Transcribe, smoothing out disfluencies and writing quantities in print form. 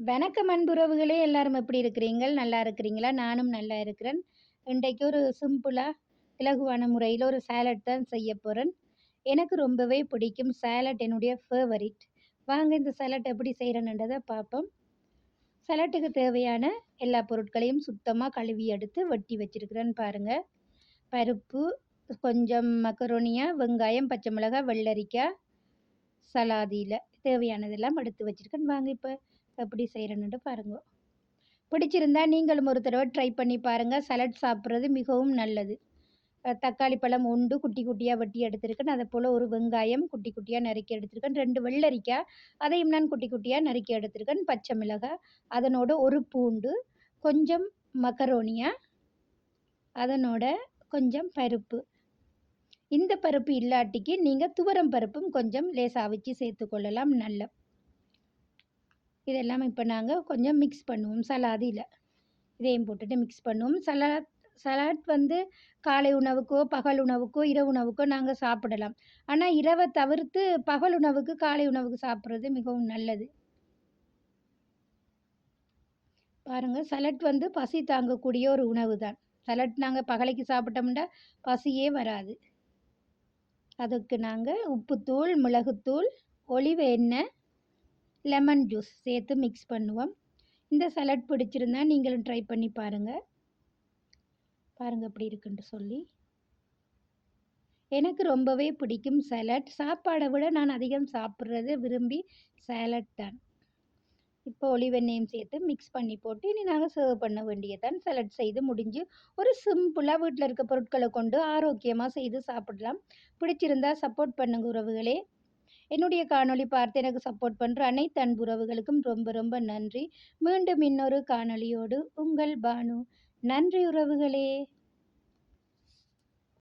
வணக்கம் அன்புறவுகளே! எல்லாரும் எப்படி இருக்கிறீங்கள்? நல்லா இருக்கிறீங்களா? நானும் நல்லா இருக்கிறேன். இன்றைக்கு ஒரு சிம்பிளா, இலகுவான முறையில ஒரு சாலட் தான் செய்யப் போறேன். எனக்கு ரொம்பவே பிடிக்கும். சாலட் என்னுடைய ஃபேவரைட். வாங்க இந்த சாலட் எப்படி செய்றேன்ன்றத பார்ப்போம். சாலட்டுக்கு தேவையான எல்லா பொருட்களையும் சுத்தமா கழுவி எடுத்து வெட்டி வச்சிருக்கிறேன் பாருங்க. பருப்பு, கொஞ்சம் மக்கரோனியா, வெங்காயம், பச்சை மிளகாய், வெள்ளரிக்காய், சலாதில தேவையானதெல்லாம் எடுத்து வச்சிருக்கேன். வாங்க இப்ப எப்படி செய்றேன்னுட்டு பாருங்க. பிடிச்சிருந்தா நீங்களும் ஒரு தடவை ட்ரை பண்ணி பாருங்க. சாலட் சாப்பிட்றது மிகவும் நல்லது. தக்காளி பழம் உண்டு குட்டி குட்டியா வெட்டி எடுத்திருக்கேன். அதேபோல ஒரு வெங்காயம் குட்டி குட்டியா நறுக்கி எடுத்திருக்கேன். 2 வெள்ளரிக்காய் அதையும் நான் குட்டி குட்டியா நறுக்கி எடுத்திருக்கேன். பச்சை மிளகாய், அதனோட ஒரு பூண்டு, கொஞ்சம் மக்கரோனியா, அதனோட கொஞ்சம் பருப்பு. இந்த பருப்பு இல்லாட்டிக்கு நீங்க துவரம் பருப்பும் கொஞ்சம் லேசா அவிச்சு சேர்த்துக்கொள்ளலாம் நல்ல. இதெல்லாம் இப்ப நாங்க கொஞ்சம் மிக்ஸ் பண்ணுவோம் சலாதில. இதையும் போட்டுட்டு மிக்ஸ் பண்ணுவோம். சலாட் வந்து காலை உணவுக்கோ, பகல் உணவுக்கோ, இரவு உணவுக்கோ நாங்க சாப்பிடலாம். ஆனா இரவ தவிர்த்து பகல் உணவுக்கு, காலை உணவுக்கு சாப்பிடுறது மிகவும் நல்லது. பாருங்க சலட் வந்து பசி தாங்கக்கூடிய ஒரு உணவு தான். சலட் நாங்க பகலைக்கு சாப்பிட்டோம்னா பசியே வராது. அதுக்கு நாங்க உப்புத்தூள், மிளகுத்தூள், ஒலிவ் எண்ணெய், லெமன் ஜூஸ் சேர்த்து மிக்ஸ் பண்ணுவோம். இந்த சலட் பிடிச்சிருந்தா நீங்களும் ட்ரை பண்ணி பாருங்க. பாருங்க எப்படி இருக்குன்ட்டு சொல்லி. எனக்கு ரொம்பவே பிடிக்கும் சாலட். சாப்பாட விட நான் அதிகம் சாப்பிடுறது விரும்பி சாலட் தான். இப்போ ஒலிவ் எண்ணெயும் சேர்த்து மிக்ஸ் பண்ணி போட்டு இனி நாங்க சர்வ் பண்ண வேண்டியது தான். சாலட் செய்து முடிஞ்சு. ஒரு சிம்பிளா வீட்ல இருக்க பொருட்கள கொண்டு ஆரோக்கியமா செய்து சாப்பிடலாம். பிடிச்சிருந்தா சப்போர்ட் பண்ணுங்க உறவுகளே! என்னுடைய காணொளி பார்த்து எனக்கு சப்போர்ட் பண்ற அனைத்து அன்பு உறவுகளுக்கும் ரொம்ப ரொம்ப நன்றி. மீண்டும் இன்னொரு காணொளியோடு உங்கள் பானு. நன்றி உறவுகளே!